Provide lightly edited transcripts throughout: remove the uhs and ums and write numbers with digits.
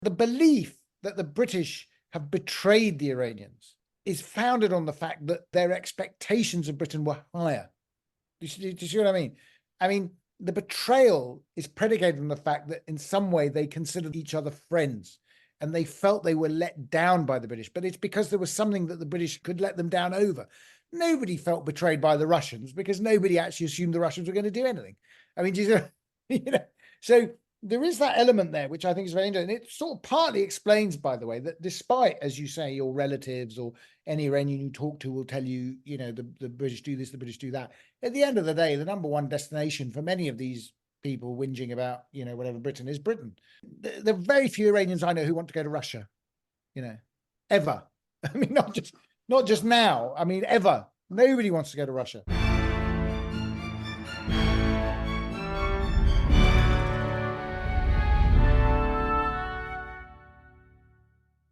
The belief that the British have betrayed the Iranians is founded on the fact that their expectations of Britain were higher. Do you see what I mean? I mean, the betrayal is predicated on the fact that in some way they considered each other friends and they felt they were let down by the British, but it's because there was something that the British could let them down over. Nobody felt betrayed by the Russians because nobody actually assumed the Russians were going to do anything. I mean, so there is that element there, which I think is very interesting. It sort of partly explains, by the way, that despite, as you say, your relatives or any Iranian you talk to will tell you, the British do this, the British do that. At the end of the day, the number one destination for many of these people whinging about, whatever Britain is Britain. There are very few Iranians I know who want to go to Russia, ever. I mean, not just now. I mean, ever. Nobody wants to go to Russia.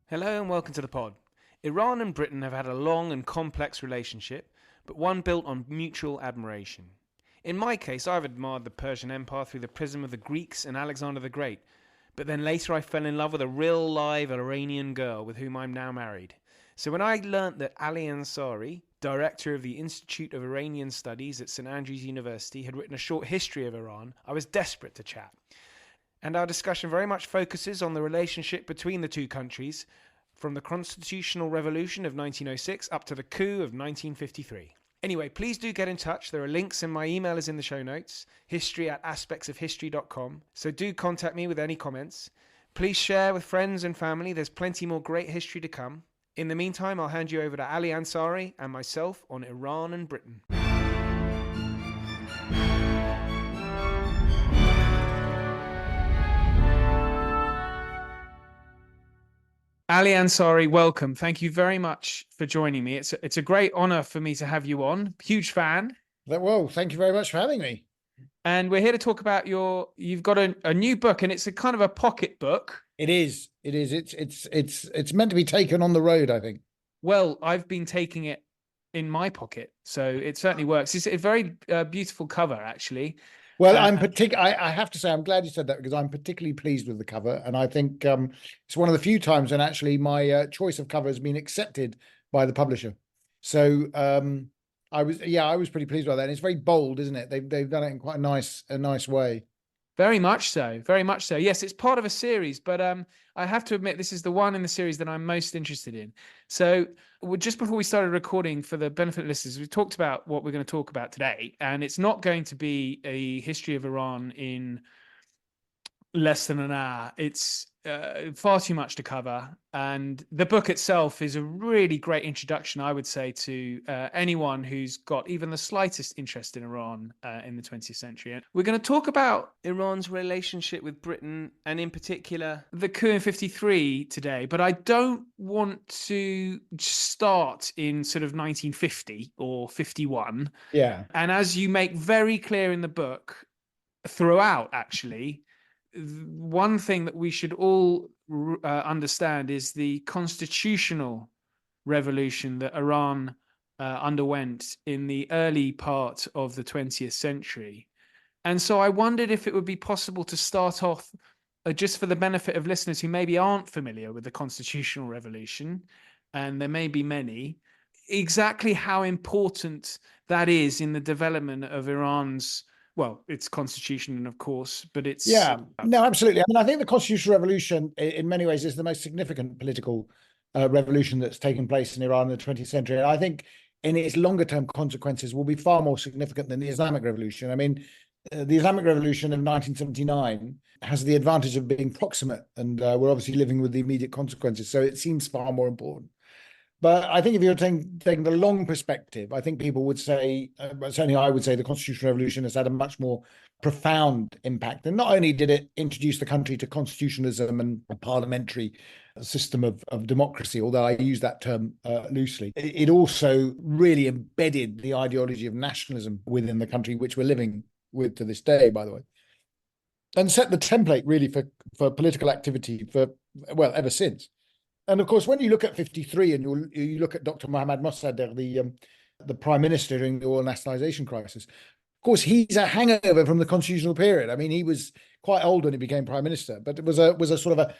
Hello and welcome to the pod. Iran and Britain have had a long and complex relationship, but one built on mutual admiration. In my case, I've admired the Persian Empire through the prism of the Greeks and Alexander the Great, but then later I fell in love with a real live Iranian girl with whom I'm now married. So when I learnt that Ali Ansari, director of the Institute of Iranian Studies at St Andrews University, had written a short history of Iran, I was desperate to chat. And our discussion very much focuses on the relationship between the two countries, from the constitutional revolution of 1906 up to the coup of 1953. Anyway, please do get in touch. There are links and my email is in the show notes, history@aspectsofhistory.com. So do contact me with any comments. Please share with friends and family. There's plenty more great history to come. In the meantime, I'll hand you over to Ali Ansari and myself on Iran and Britain. Ali Ansari, welcome. Thank you very much for joining me. It's a great honor for me to have you on. Huge fan. Well, thank you very much for having me. And we're here to talk about you've got a new book, and it's a kind of a pocket book. It is. It's meant to be taken on the road, I think. Well, I've been taking it in my pocket, so it certainly works. It's a very beautiful cover, actually. Well, I have to say, I'm glad you said that because I'm particularly pleased with the cover, and I think it's one of the few times when actually my choice of cover has been accepted by the publisher. So I was pretty pleased by that. And it's very bold, isn't it? They've done it in quite a nice way. Very much so. Very much so. Yes, it's part of a series, but I have to admit this is the one in the series that I'm most interested in. So just before we started recording, for the benefit of listeners, we talked about what we're going to talk about today, and it's not going to be a history of Iran in less than an hour. It's far too much to cover, and the book itself is a really great introduction, I would say, to anyone who's got even the slightest interest in Iran in the 20th century. And we're going to talk about Iran's relationship with Britain, and in particular the coup in 53 today, but I don't want to start in sort of 1950 or 51. Yeah. And as you make very clear in the book, throughout actually, one thing that we should all understand is the constitutional revolution that Iran underwent in the early part of the 20th century. And so I wondered if it would be possible to start off, just for the benefit of listeners who maybe aren't familiar with the constitutional revolution, and there may be many, exactly how important that is in the development of Iran's, well, it's constitution, of course, but it's... Yeah, no, absolutely. I mean, I think the constitutional revolution in many ways is the most significant political revolution that's taken place in Iran in the 20th century. And I think in its longer term consequences will be far more significant than the Islamic Revolution. I mean, the Islamic Revolution of 1979 has the advantage of being proximate, and we're obviously living with the immediate consequences. So it seems far more important. But I think if you're taking the long perspective, I think people would say, certainly I would say, the constitutional revolution has had a much more profound impact. And not only did it introduce the country to constitutionalism and a parliamentary system of democracy, although I use that term loosely, it also really embedded the ideology of nationalism within the country, which we're living with to this day, by the way, and set the template really for political activity ever since. And of course, when you look at 53 and you look at Dr. Mohammad Mossadegh, the prime minister during the oil nationalization crisis, of course, he's a hangover from the constitutional period. I mean, he was quite old when he became prime minister, but it was a sort of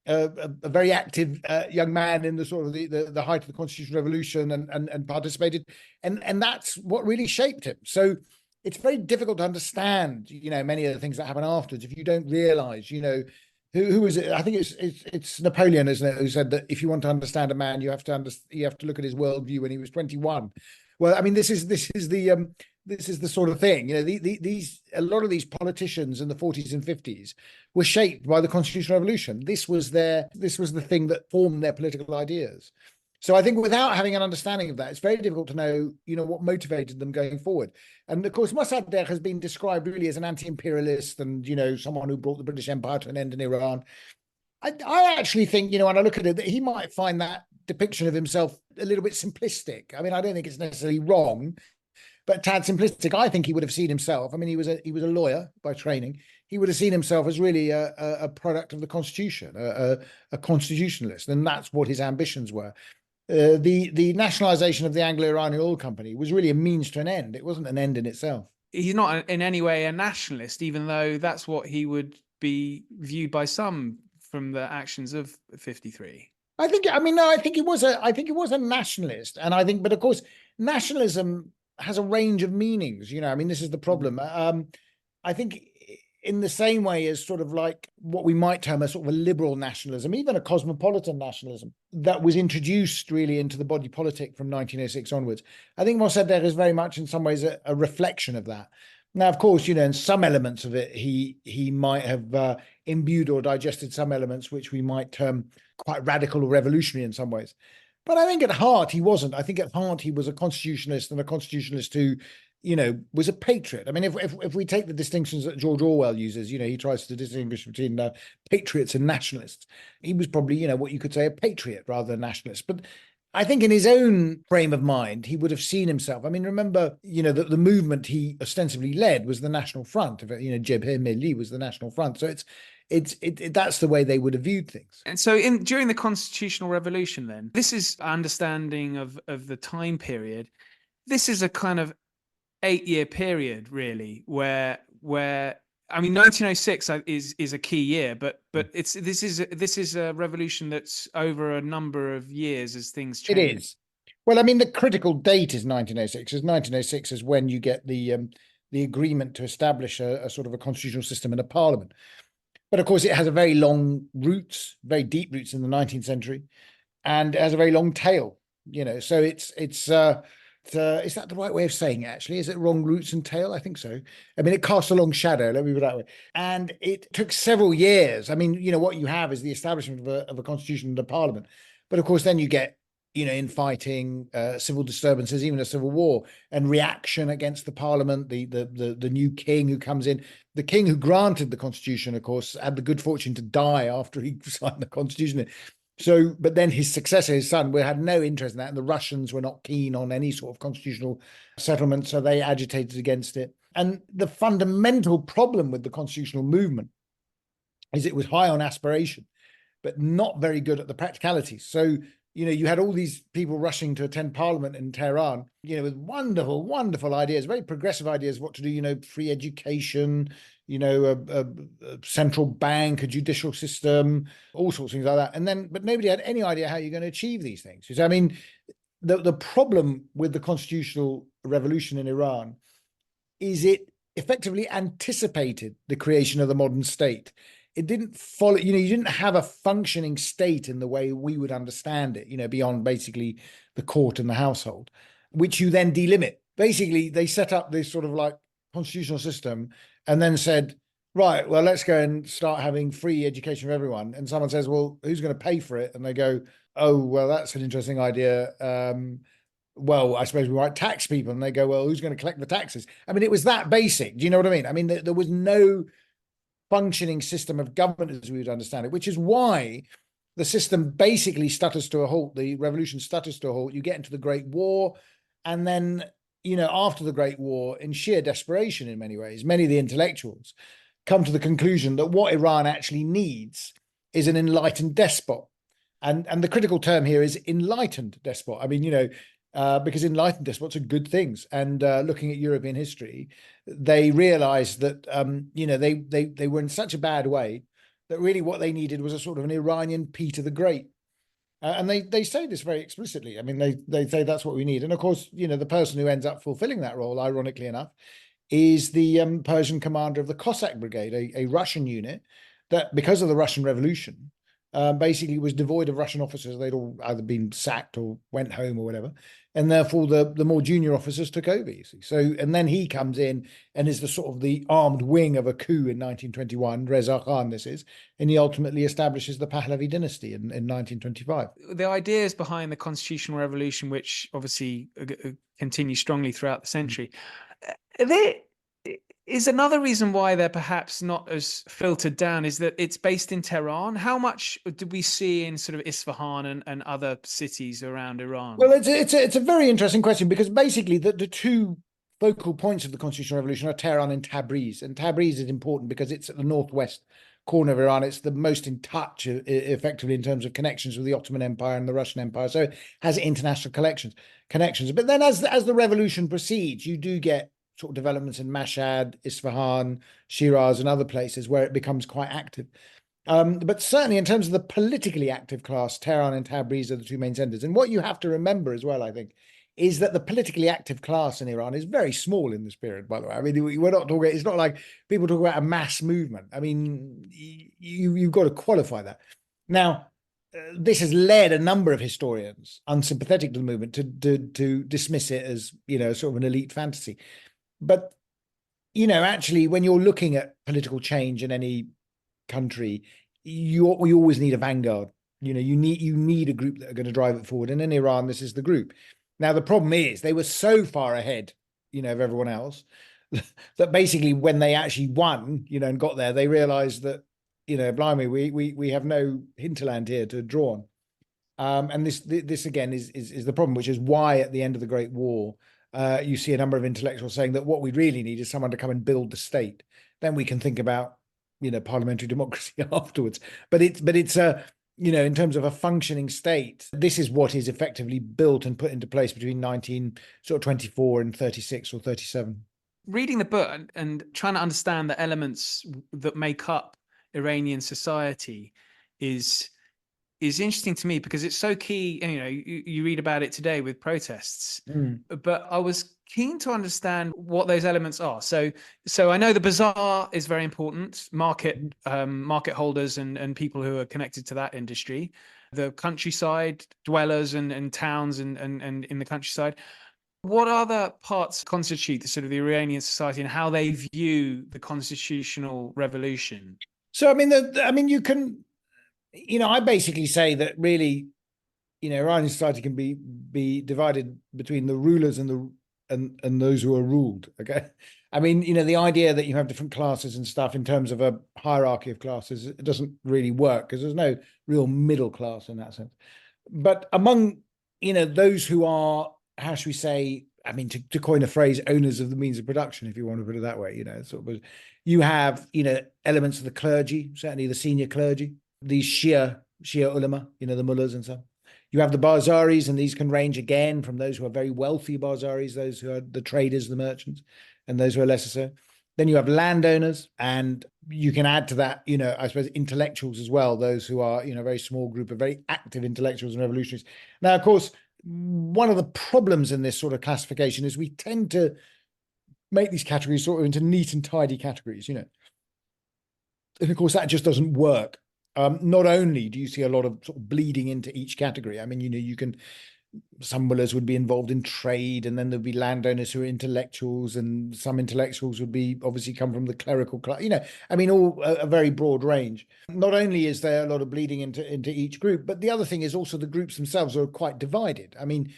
a very active young man in the sort of the height of the Constitutional Revolution and participated, and that's what really shaped him. So it's very difficult to understand, many of the things that happen afterwards if you don't realize, who was it? I think it's Napoleon, isn't it, who said that if you want to understand a man, you have to look at his worldview when he was 21. Well, I mean, this is the sort of thing, these a lot of these politicians in the 40s and 50s were shaped by the Constitutional Revolution. This was the thing that formed their political ideas. So I think without having an understanding of that, it's very difficult to know, what motivated them going forward. And of course, Mossadegh has been described really as an anti-imperialist and, someone who brought the British Empire to an end in Iran. I actually think, when I look at it, that he might find that depiction of himself a little bit simplistic. I mean, I don't think it's necessarily wrong, but tad simplistic. I think he would have seen himself. I mean, he was a lawyer by training. He would have seen himself as really a product of the Constitution, a constitutionalist, and that's what his ambitions were. The nationalization of the Anglo-Iranian Oil Company was really a means to an end. It wasn't an end in itself. He's not in any way a nationalist, even though that's what he would be viewed by some from the actions of 53. I think he was a nationalist, and I think, but of course, nationalism has a range of meanings. This is the problem. I think in the same way as sort of like what we might term a sort of a liberal nationalism, even a cosmopolitan nationalism that was introduced really into the body politic from 1906 onwards. I think Mossadegh is very much in some ways a reflection of that. Now, of course, in some elements of it, he might have imbued or digested some elements which we might term quite radical or revolutionary in some ways. But I think at heart, he wasn't. I think at heart, he was a constitutionalist, and a constitutionalist who, was a patriot. I mean, if we take the distinctions that George Orwell uses, he tries to distinguish between patriots and nationalists. He was probably, what you could say, a patriot rather than nationalist. But I think in his own frame of mind, he would have seen himself. I mean, remember, the movement he ostensibly led was the National Front. Jebhe Milli was the National Front. So that's the way they would have viewed things. And so during the Constitutional Revolution, then, this is understanding of the time period. This is a kind of 8-year period, really, where 1906 is a key year, but this is a revolution that's over a number of years as things change. It is. Well, I mean, the critical date is 1906. 1906 is when you get the agreement to establish a sort of a constitutional system and a parliament. But of course, it has a very long roots, very deep roots in the 19th century, and it has a very long tail. So it's is that the right way of saying it, actually? Is it wrong roots and tail? I think so. I mean, it casts a long shadow, let me put it that way. And it took several years. I mean, what you have is the establishment of a constitution and a parliament. But of course, then you get, infighting, civil disturbances, even a civil war, and reaction against the parliament, the new king who comes in. The king who granted the constitution, of course, had the good fortune to die after he signed the constitution. So, but then his successor, his son, had no interest in that, and the Russians were not keen on any sort of constitutional settlement, so they agitated against it. And the fundamental problem with the constitutional movement is it was high on aspiration, but not very good at the practicalities. So, you had all these people rushing to attend parliament in Tehran, with wonderful, wonderful ideas, very progressive ideas, what to do, free education, a central bank, a judicial system, all sorts of things like that. But nobody had any idea how you're going to achieve these things. So, I mean, the problem with the constitutional revolution in Iran is it effectively anticipated the creation of the modern state. It didn't follow, you didn't have a functioning state in the way we would understand it, beyond basically the court and the household, which you then delimit. Basically, they set up this sort of like constitutional system and then said, right, well, let's go and start having free education for everyone. And someone says, well, who's going to pay for it? And they go, oh, well, that's an interesting idea. Well, I suppose we might tax people. And they go, well, who's going to collect the taxes? I mean, it was that basic. Do you know what I mean? I mean, there was no functioning system of government as we would understand it, which is why the system basically stutters to a halt. The revolution stutters to a halt. You get into the Great War, and then, after the Great War, in sheer desperation in many ways, many of the intellectuals come to the conclusion that what Iran actually needs is an enlightened despot. And the critical term here is enlightened despot. I mean, because enlightened despots are good things. And looking at European history, they realized that, they were in such a bad way that really what they needed was a sort of an Iranian Peter the Great. And they say this very explicitly. I mean, they say that's what we need. And of course, the person who ends up fulfilling that role, ironically enough, is the Persian commander of the Cossack Brigade, a Russian unit that, because of the Russian Revolution, basically was devoid of Russian officers. They'd all either been sacked or went home or whatever. And therefore, the more junior officers took over, you see. So, and then he comes in and is the sort of the armed wing of a coup in 1921, Reza Khan this is, and he ultimately establishes the Pahlavi dynasty in 1925. The ideas behind the constitutional revolution, which obviously continue strongly throughout the century, there is another reason why they're perhaps not as filtered down, is that it's based in Tehran. How much do we see in sort of Isfahan and other cities around Iran? Well, it's a very interesting question, because basically the two focal points of the constitutional revolution are Tehran and Tabriz. And Tabriz is important because it's at the northwest corner of Iran. It's the most in touch, effectively, in terms of connections with the Ottoman Empire and the Russian Empire. So it has international connections. But then as the revolution proceeds, you do get sort of developments in Mashhad, Isfahan, Shiraz, and other places where it becomes quite active. But certainly in terms of the politically active class, Tehran and Tabriz are the two main centers. And what you have to remember as well, I think, is that the politically active class in Iran is very small in this period, by the way. I mean, we're not talking, it's not like people talk about a mass movement. I mean, you've got to qualify that. Now, this has led a number of historians unsympathetic to the movement to dismiss it as, sort of an elite fantasy. But, actually, when you're looking at political change in any country, we always need a vanguard. You need a group that are going to drive it forward. And in Iran, this is the group. Now, the problem is they were so far ahead, of everyone else that basically when they actually won, and got there, they realized that, blimey, we have no hinterland here to draw on. And this again is the problem, which is why at the end of the Great War, you see a number of intellectuals saying that what we really need is someone to come and build the state. Then we can think about, parliamentary democracy afterwards. But it's in terms of a functioning state, this is what is effectively built and put into place between 1924 and 36 or 37. Reading the book and trying to understand the elements that make up Iranian society is interesting to me, because it's so key. And, you read about it today with protests, but I was keen to understand what those elements are. So I know the bazaar is very important, market holders and people who are connected to that industry, the countryside dwellers and towns and in the countryside. What other parts constitute the sort of the Iranian society and how they view the constitutional revolution? So, I mean, you can, I basically say that really, Iranian society can be divided between the rulers and those who are ruled. Okay, I mean, the idea that you have different classes and stuff in terms of a hierarchy of classes, it doesn't really work, because there's no real middle class in that sense. But among those who are, how should we say, I mean, to coin a phrase, owners of the means of production, if you want to put it that way, sort of, you have elements of the clergy, certainly the senior clergy, these Shia ulama, the mullahs and so on. You have the Bazaris, and these can range again from those who are very wealthy Bazaris, those who are the traders, the merchants, and those who are lesser so. Then you have landowners, and you can add to that, I suppose, intellectuals as well, those who are, a very small group of very active intellectuals and revolutionaries. Now, of course, one of the problems in this sort of classification is we tend to make these categories sort of into neat and tidy categories, And of course, that just doesn't work. Not only do you see a lot of sort of bleeding into each category, I mean, some mullahs would be involved in trade, and then there'd be landowners who are intellectuals, and some intellectuals would be obviously come from the clerical class, I mean, all a very broad range. Not only is there a lot of bleeding into each group, but the other thing is also the groups themselves are quite divided. I mean,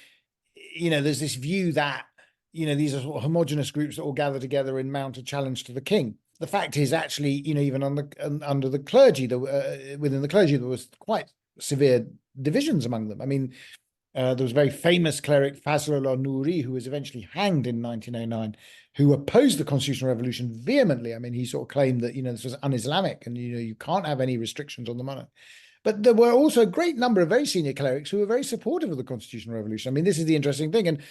there's this view that, these are sort of homogenous groups that all gather together and mount a challenge to the king. The fact is, actually, even under the clergy, within the clergy, there was quite severe divisions among them. I mean, there was a very famous cleric, Fazlullah Nuri, who was eventually hanged in 1909, who opposed the constitutional revolution vehemently. I mean, he sort of claimed that, this was un-Islamic, and, you can't have any restrictions on the monarch. But there were also a great number of very senior clerics who were very supportive of the constitutional revolution. I mean, this is the interesting thing. And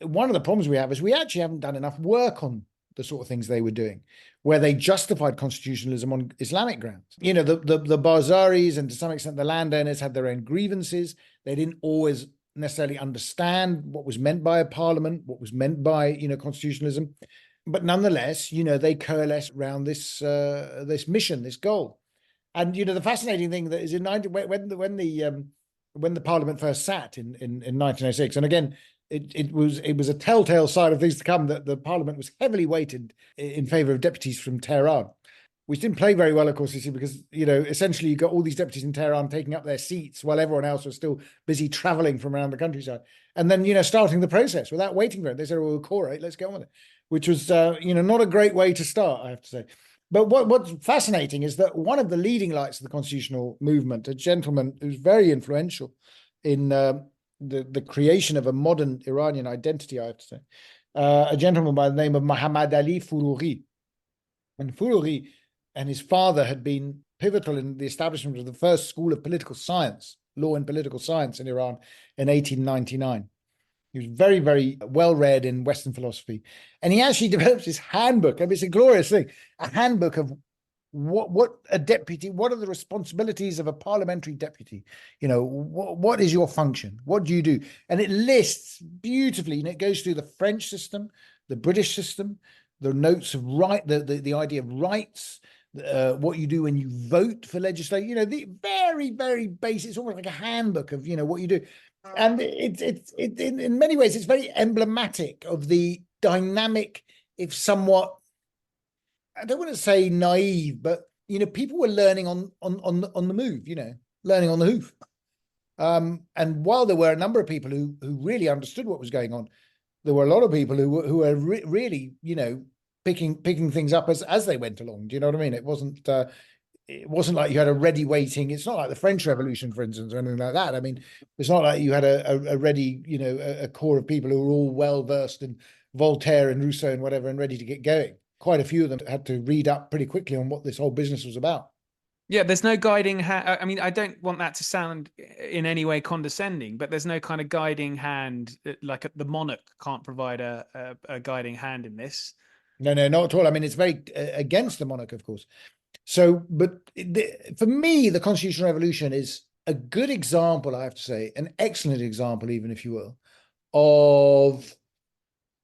one of the problems we have is we actually haven't done enough work on the sort of things they were doing, where they justified constitutionalism on Islamic grounds. You know, the Bazaris and to some extent the landowners had their own grievances. They didn't always necessarily understand what was meant by a parliament, what was meant by, you know, constitutionalism. But nonetheless, you know, they coalesced around this this mission, this goal. And you know, the fascinating thing that is when the Parliament first sat in 1906, and again, it was a telltale sign of things to come that the Parliament was heavily weighted in favour of deputies from Tehran, which didn't play very well, of course, you see, because you know, essentially you got all these deputies in Tehran taking up their seats while everyone else was still busy travelling from around the countryside, and then, you know, starting the process without waiting for it. They said, "Oh, cool, right, let's get on with it," which was you know, not a great way to start, I have to say. But what's fascinating is that one of the leading lights of the constitutional movement, a gentleman who's very influential in the creation of a modern Iranian identity, I have to say, a gentleman by the name of Muhammad Ali Furughi. And Furughi and his father had been pivotal in the establishment of the first school of political science, law and political science in Iran in 1899. He was very, very well read in Western philosophy. And he actually developed his handbook. I mean, it's a glorious thing, a handbook of what a deputy, what are the responsibilities of a parliamentary deputy? You know, what is your function? What do you do? And it lists beautifully, and it goes through the French system, the British system, the notes of right, the idea of rights, what you do when you vote for legislation, you know, the very, very basic, it's almost like a handbook of, you know, what you do. And it's in many ways, it's very emblematic of the dynamic, if somewhat, I don't want to say naive, but, you know, people were learning on the move, you know, learning on the hoof. And while there were a number of people who really understood what was going on, there were a lot of people who were really, you know, picking things up as they went along. Do you know what I mean? It wasn't like you had a ready waiting. It's not like the French Revolution, for instance, or anything like that. I mean, it's not like you had a ready, you know, a core of people who were all well versed in Voltaire and Rousseau and whatever and ready to get going. Quite a few of them had to read up pretty quickly on what this whole business was about. Yeah, there's no guiding hand. I mean, I don't want that to sound in any way condescending, but there's no kind of guiding hand, like the monarch can't provide a guiding hand in this. No, not at all. I mean, it's very against the monarch, of course. So, but for me, the Constitutional Revolution is a good example, I have to say, an excellent example, even if you will, of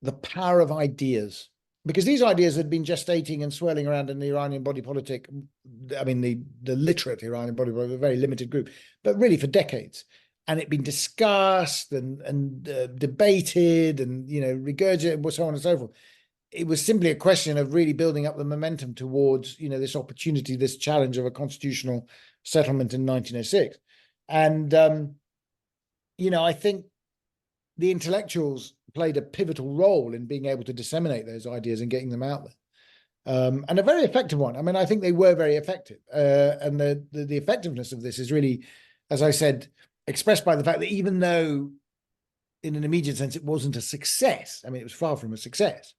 the power of ideas. Because these ideas had been gestating and swirling around in the Iranian body politic. I mean, the literate Iranian body politic, a very limited group, but really for decades. And it'd been discussed and debated and, you know, regurgitated and so on and so forth. It was simply a question of really building up the momentum towards, you know, this opportunity, this challenge of a constitutional settlement in 1906. And, you know, I think the intellectuals played a pivotal role in being able to disseminate those ideas and getting them out there. And a very effective one. I mean, I think they were very effective. And the effectiveness of this is really, as I said, expressed by the fact that even though in an immediate sense it wasn't a success, I mean, it was far from a success,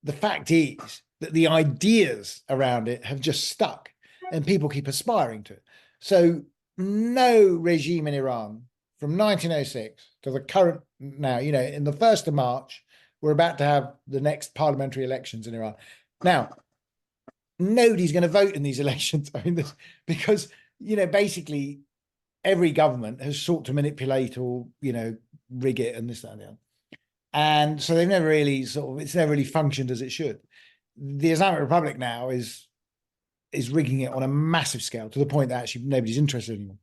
the fact is that the ideas around it have just stuck and people keep aspiring to it. So no regime in Iran from 1906 to the current now, you know, in the 1st of March, we're about to have the next parliamentary elections in Iran. Now, nobody's going to vote in these elections. I mean, because, you know, basically every government has sought to manipulate or, you know, rig it and this, that, and the other. And so they've never really it's never really functioned as it should. The Islamic Republic now is rigging it on a massive scale to the point that actually nobody's interested anymore.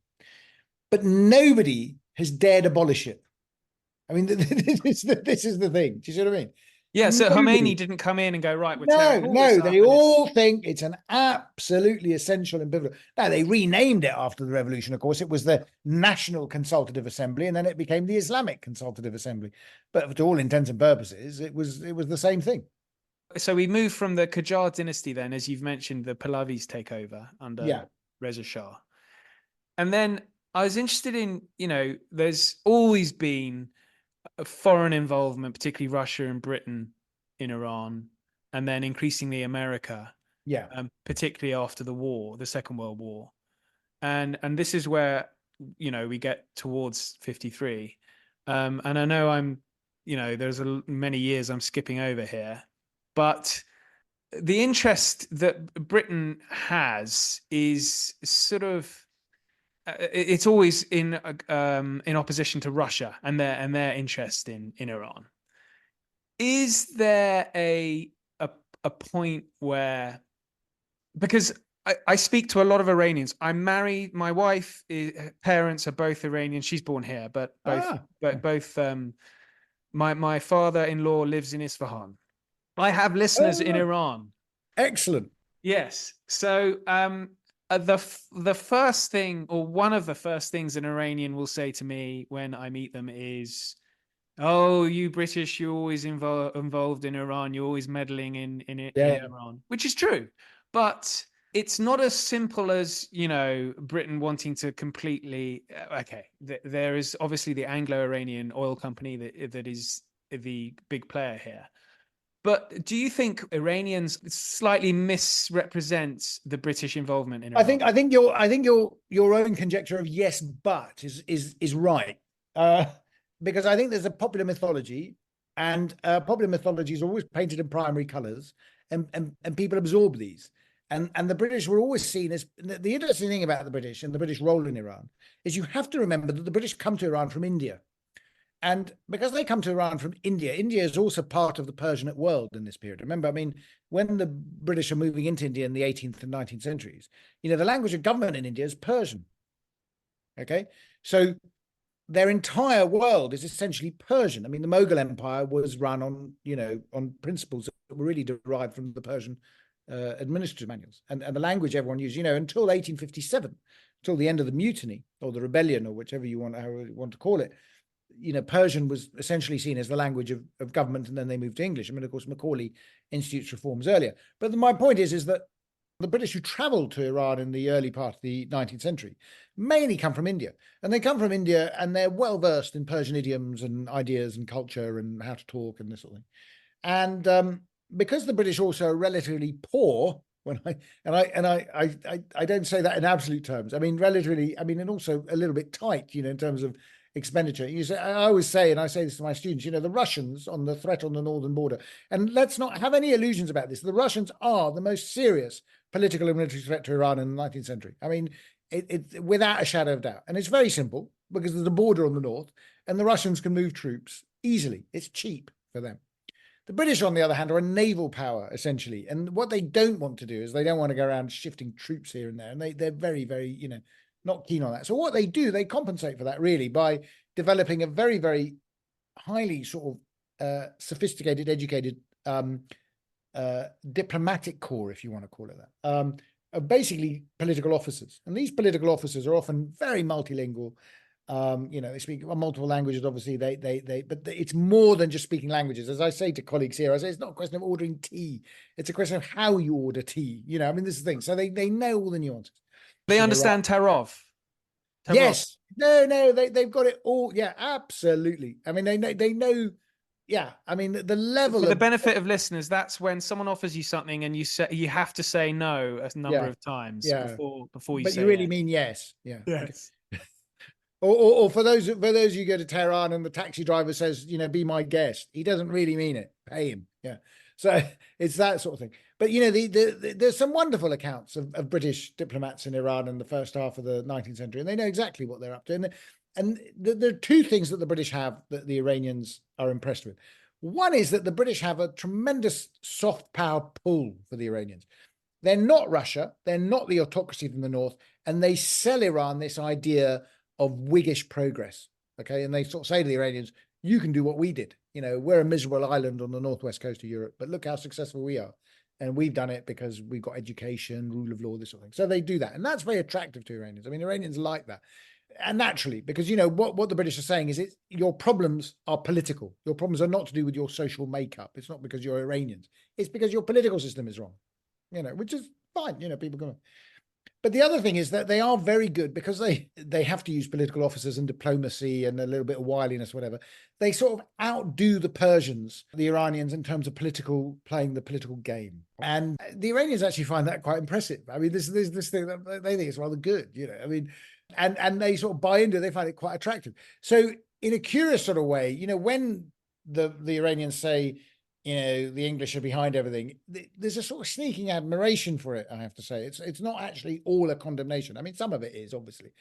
But nobody has dared abolish it. I mean, this is the thing. Do you see what I mean? Yeah, so Khomeini didn't come in and go, right, we're tearing all this up, they all think it's an absolutely essential and pivotal. Now, they renamed it after the revolution, of course. It was the National Consultative Assembly, and then it became the Islamic Consultative Assembly. But to all intents and purposes, it was the same thing. So we moved from the Qajar dynasty then, as you've mentioned, the Pahlavis take over under Reza Shah. And then I was interested in, you know, there's always been a foreign involvement, particularly Russia and Britain in Iran, and then increasingly America, particularly after the war, the Second World War. And this is where, you know, we get towards 53. And I know I'm, you know, there's many years I'm skipping over here, but the interest that Britain has is sort of it's always in opposition to Russia and their interest in Iran. Is there a point where, because I speak to a lot of Iranians. I'm married. My wife, parents are both Iranian. She's born here, but both my father-in-law lives in Isfahan. I have listeners in Iran. Excellent. Yes. So the first thing, or one of the first things an Iranian will say to me when I meet them is, "Oh, you British, you're always involved in Iran. You're always meddling in Iran," which is true. But it's not as simple as, Britain wanting to completely. There is obviously the Anglo-Iranian Oil Company that is the big player here. But do you think Iranians slightly misrepresent the British involvement in Iran? I think your own conjecture of yes, but is right. Because I think there's a popular mythology, and popular mythology is always painted in primary colors, and people absorb these. And the British were always seen as, the interesting thing about the British and the British role in Iran is you have to remember that the British come to Iran from India. And because they come to Iran from India, India is also part of the Persianate world in this period. Remember, I mean, when the British are moving into India in the 18th and 19th centuries, the language of government in India is Persian. Okay, so their entire world is essentially Persian. I mean, the Mughal Empire was run on, on principles that were really derived from the Persian administrative manuals, and the language everyone used, until 1857, until the end of the mutiny or the rebellion, or whichever you want to call it. Persian was essentially seen as the language of government, and then they moved to English. I mean, of course, Macaulay institutes reforms earlier. But my point is that the British who traveled to Iran in the early part of the 19th century mainly come from India. And they come from India, and they're well versed in Persian idioms and ideas and culture and how to talk and this sort of thing. And because the British also are relatively poor, I don't say that in absolute terms. I mean, relatively, and also a little bit tight, in terms of expenditure. I always say, and I say this to my students, the Russians on the threat on the northern border, and let's not have any illusions about this. The Russians are the most serious political and military threat to Iran in the 19th century. I mean, it without a shadow of doubt. And it's very simple, because there's a border on the north, and the Russians can move troops easily. It's cheap for them. The British, on the other hand, are a naval power, essentially. And what they don't want to do is they don't want to go around shifting troops here and there. And they're very, very, not keen on that. So what they do, they compensate for that really by developing a very, very highly sort of sophisticated, educated diplomatic corps, if you want to call it that, of basically political officers. And these political officers are often very multilingual. They speak multiple languages, obviously. But it's more than just speaking languages. As I say to colleagues here, I say it's not a question of ordering tea. It's a question of how you order tea. This is the thing. So they know all the nuances. They understand Tarov. Yes. No, they've got it all. Yeah, absolutely. I mean, they know. Yeah, I mean, the level. For the benefit of listeners, that's when someone offers you something and you have to say no a number of times before you say. But you really mean yes. Yeah. Yes. Okay. Or for those you go to Tehran and the taxi driver says, be my guest. He doesn't really mean it. Pay him. Yeah. So it's that sort of thing. But, there's some wonderful accounts of British diplomats in Iran in the first half of the 19th century, and they know exactly what they're up to. And there are two things that the British have that the Iranians are impressed with. One is that the British have a tremendous soft power pull for the Iranians. They're not Russia. They're not the autocracy from the north. And they sell Iran this idea of Whiggish progress. Okay. And they sort of say to the Iranians, you can do what we did. We're a miserable island on the northwest coast of Europe, but look how successful we are. And we've done it because we've got education, rule of law, this sort of thing. So they do that. And that's very attractive to Iranians. I mean, Iranians like that. And naturally, because, what the British are saying is your problems are political. Your problems are not to do with your social makeup. It's not because you're Iranians. It's because your political system is wrong, which is fine. People go. But the other thing is that they are very good, because they have to use political officers and diplomacy and a little bit of wiliness, whatever. They sort of outdo the Persians, the Iranians, in terms of playing the political game. And the Iranians actually find that quite impressive. I mean, this thing that they think is rather good, I mean, and they sort of buy into it. They find it quite attractive. So in a curious sort of way, when the Iranians say, the English are behind everything. There's a sort of sneaking admiration for it, I have to say. It's not actually all a condemnation. I mean, some of it is, obviously.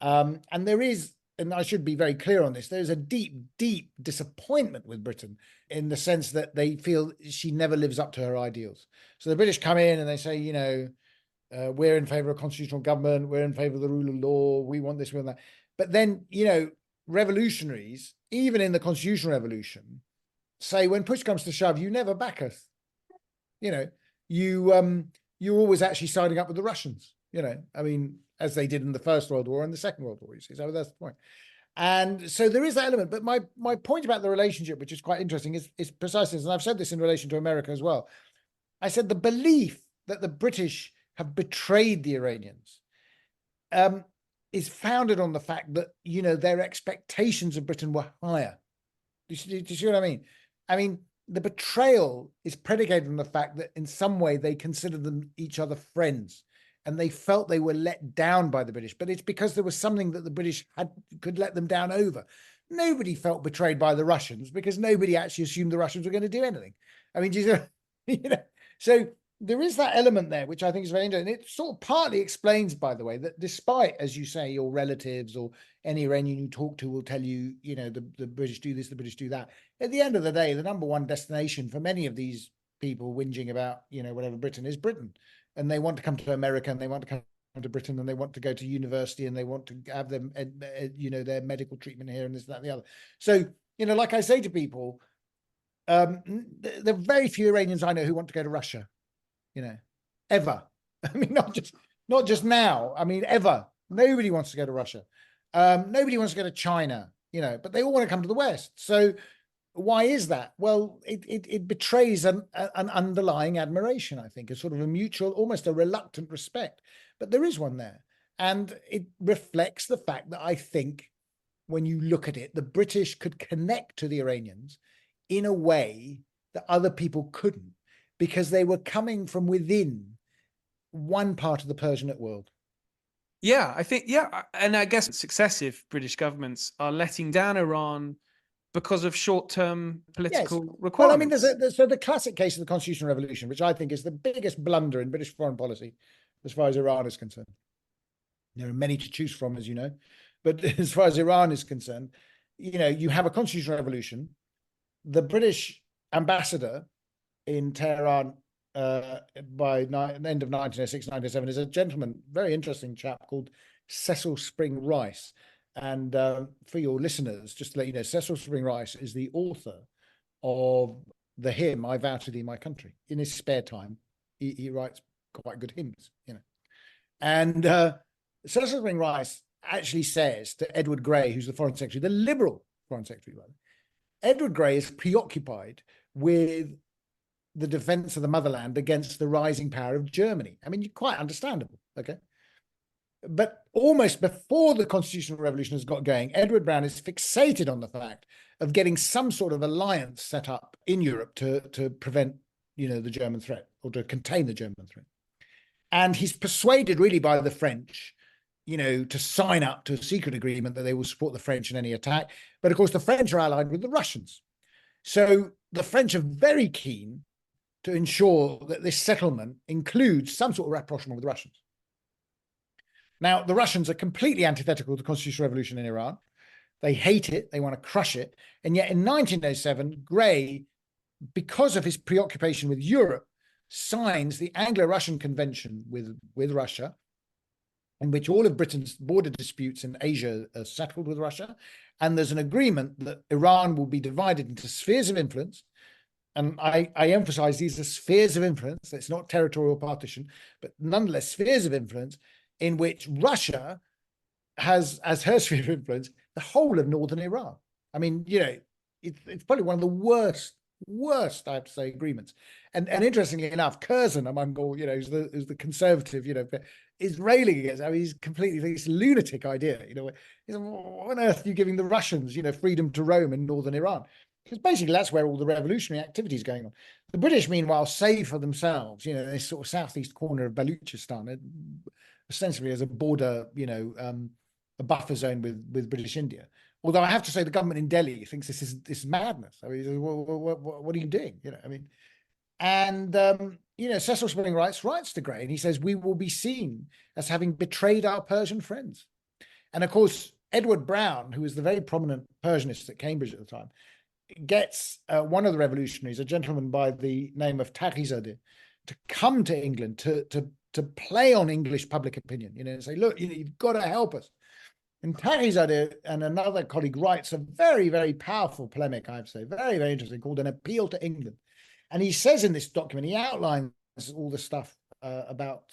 And there is, and I should be very clear on this, there's a deep, deep disappointment with Britain in the sense that they feel she never lives up to her ideals. So the British come in and they say, we're in favor of constitutional government, we're in favor of the rule of law, we want this, we want that. But then, revolutionaries, even in the constitutional revolution, say when push comes to shove, you never back us. You're always actually siding up with the Russians, I mean, as they did in the First World War and the Second World War, you see. So that's the point. And so there is that element. But my point about the relationship, which is quite interesting, is precisely this, and I've said this in relation to America as well. I said the belief that the British have betrayed the Iranians is founded on the fact that, their expectations of Britain were higher. Do you see what I mean? I mean, the betrayal is predicated on the fact that in some way they considered them each other friends and they felt they were let down by the British, but it's because there was something that the British could let them down over. Nobody felt betrayed by the Russians because nobody actually assumed the Russians were going to do anything. I mean, so there is that element there, which I think is very interesting. It sort of partly explains, by the way, that despite, as you say, your relatives or any Iranian you talk to will tell you, the British do this, the British do that. At the end of the day, the number one destination for many of these people whinging about, whatever Britain is Britain. And they want to come to America and they want to come to Britain and they want to go to university and they want to have them, their medical treatment here and this, that, and the other. So, like I say to people, there are very few Iranians I know who want to go to Russia. Ever. I mean, not just now. I mean, ever. Nobody wants to go to Russia. Nobody wants to go to China, but they all want to come to the West. So why is that? Well, it betrays an underlying admiration, I think, a sort of a mutual, almost a reluctant respect. But there is one there. And it reflects the fact that I think when you look at it, the British could connect to the Iranians in a way that other people couldn't, because they were coming from within one part of the Persianate world. Yeah, I think, and I guess successive British governments are letting down Iran because of short-term political requirements. Well, I mean, there's the classic case of the Constitutional Revolution, which I think is the biggest blunder in British foreign policy as far as Iran is concerned. There are many to choose from, as you know, but as far as Iran is concerned, you have a Constitutional Revolution. The British ambassador in Tehran by the end of 1906, 1907 is a gentleman, very interesting chap called Cecil Spring Rice. And for your listeners, just to let you know, Cecil Spring Rice is the author of the hymn, I Vow to Thee, My Country. In his spare time, he writes quite good hymns, And Cecil Spring Rice actually says to Edward Grey, who's the Foreign Secretary, the Liberal Foreign Secretary, rather, Edward Grey is preoccupied with the defense of the motherland against the rising power of Germany. I mean, quite understandable, okay? But almost before the Constitutional Revolution has got going, Edward Brown is fixated on the fact of getting some sort of alliance set up in Europe to prevent, the German threat or to contain the German threat. And he's persuaded really by the French, to sign up to a secret agreement that they will support the French in any attack. But of course, the French are allied with the Russians. So the French are very keen to ensure that this settlement includes some sort of rapprochement with the Russians. Now, the Russians are completely antithetical to the Constitutional Revolution in Iran. They hate it. They want to crush it. And yet in 1907, Grey, because of his preoccupation with Europe, signs the Anglo-Russian Convention with Russia, in which all of Britain's border disputes in Asia are settled with Russia. And there's an agreement that Iran will be divided into spheres of influence. And I emphasize these are spheres of influence. It's not territorial partition, but nonetheless spheres of influence in which Russia has as her sphere of influence the whole of northern Iran. I mean, it's probably one of the worst, I have to say, agreements. And interestingly enough, Curzon, among all, who's the conservative, is railing against. I mean, he's completely, it's a lunatic idea. What on earth are you giving the Russians, freedom to roam in northern Iran? Because basically that's where all the revolutionary activity is going on. The British, meanwhile, save for themselves, this sort of southeast corner of Baluchistan, ostensibly as a border, a buffer zone with British India. Although I have to say, the government in Delhi thinks this is madness. I mean, what are you doing? I mean, and Cecil Spring writes to Grey, and he says, we will be seen as having betrayed our Persian friends. And of course, Edward Brown, who was the very prominent Persianist at Cambridge at the time, gets one of the revolutionaries, a gentleman by the name of Taghizadeh, to come to England to play on English public opinion, and say, look, you've got to help us. And Taghizadeh and another colleague writes a very, very powerful polemic, I have to say, very, very interesting, called An Appeal to England. And he says in this document, he outlines all the stuff about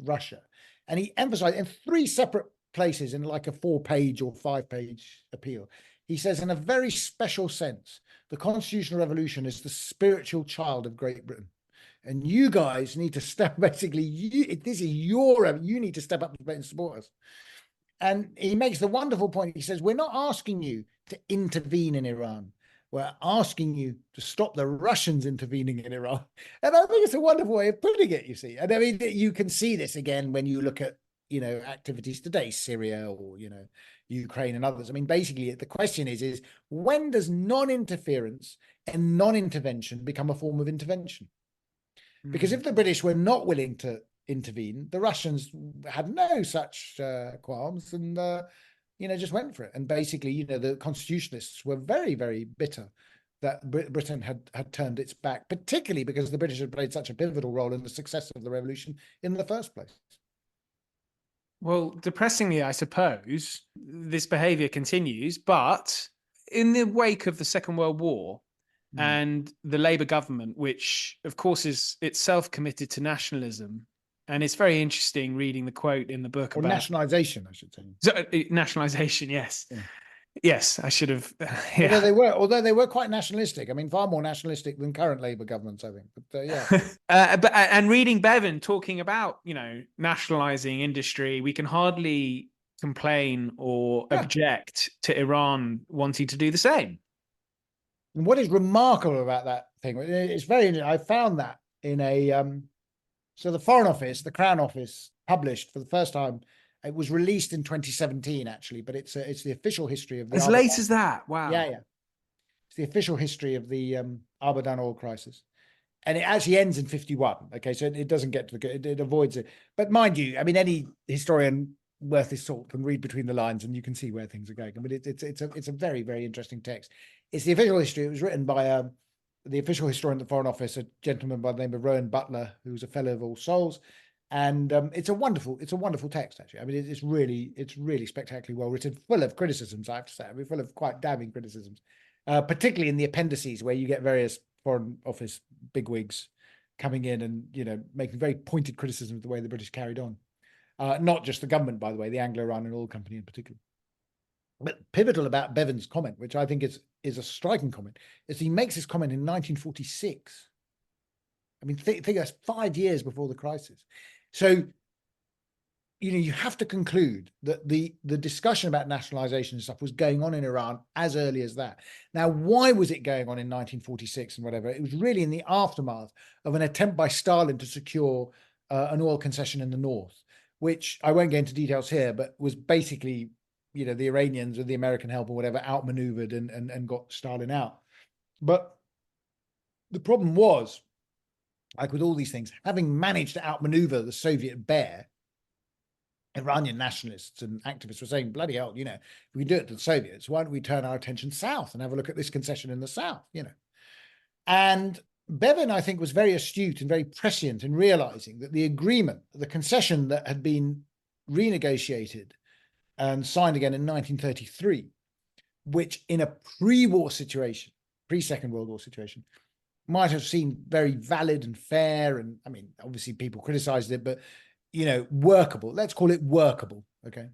Russia. And he emphasized in 3 separate places, in like a 4-page or 5-page appeal, he says, in a very special sense, the constitutional revolution is the spiritual child of Great Britain. And you guys need to step, basically, this is you need to step up and support us. And he makes the wonderful point. He says, we're not asking you to intervene in Iran. We're asking you to stop the Russians intervening in Iran. And I think it's a wonderful way of putting it, you see. And I mean, you can see this again when you look at, activities today, Syria or, Ukraine and others. I mean, basically, the question is when does non-interference and non-intervention become a form of intervention? Because if the British were not willing to intervene, the Russians had no such qualms and, just went for it. And basically, the constitutionalists were very, very bitter that Britain had turned its back, particularly because the British had played such a pivotal role in the success of the revolution in the first place. Well, depressingly, I suppose, this behavior continues, but in the wake of the Second World War and the Labour government, which, of course, is itself committed to nationalism, and it's very interesting reading the quote in the book about nationalisation, I should say. So, nationalisation, yes. Yeah. Yes, I should have. Yeah. Although they were quite nationalistic. I mean, far more nationalistic than current Labour governments, I think. But yeah. And reading Bevan talking about, nationalising industry, we can hardly complain or object to Iran wanting to do the same. And what is remarkable about that thing, it's very interesting. I found that in a so the Foreign Office, the Crown Office, published for the first time. It was released in 2017, actually, but it's the official history of the as late as that. Wow. Yeah. It's the official history of the Abadan oil crisis, and it actually ends in 51. Okay, so it doesn't get to it avoids it. But mind you, I mean, any historian worth his salt can read between the lines, and you can see where things are going. I mean, it's a very, very interesting text. It's the official history. It was written by the official historian of the Foreign Office, a gentleman by the name of Rowan Butler, who was a Fellow of All Souls. And it's a wonderful text, actually. I mean, it's really spectacularly well written, full of criticisms, I have to say. I mean, full of quite damning criticisms, particularly in the appendices where you get various Foreign Office bigwigs coming in and, making very pointed criticism of the way the British carried on. Not just the government, by the way, the Anglo-Iranian Oil Company in particular. But pivotal about Bevan's comment, which I think is a striking comment, is he makes this comment in 1946. I mean, think that's 5 years before the crisis. So, you have to conclude that the discussion about nationalization and stuff was going on in Iran as early as that. Now, why was it going on in 1946 and whatever? It was really in the aftermath of an attempt by Stalin to secure an oil concession in the north, which I won't get into details here, but was basically, the Iranians with the American help or whatever outmaneuvered and got Stalin out. But the problem was, like with all these things, having managed to outmaneuver the Soviet bear, Iranian nationalists and activists were saying, bloody hell, if we do it to the Soviets, why don't we turn our attention south and have a look at this concession in the south, And Bevan, I think, was very astute and very prescient in realizing that the agreement, the concession that had been renegotiated and signed again in 1933, which in a pre-war situation, pre-Second World War situation, might have seemed very valid and fair. And I mean, obviously people criticized it, but, workable. Let's call it workable. Okay.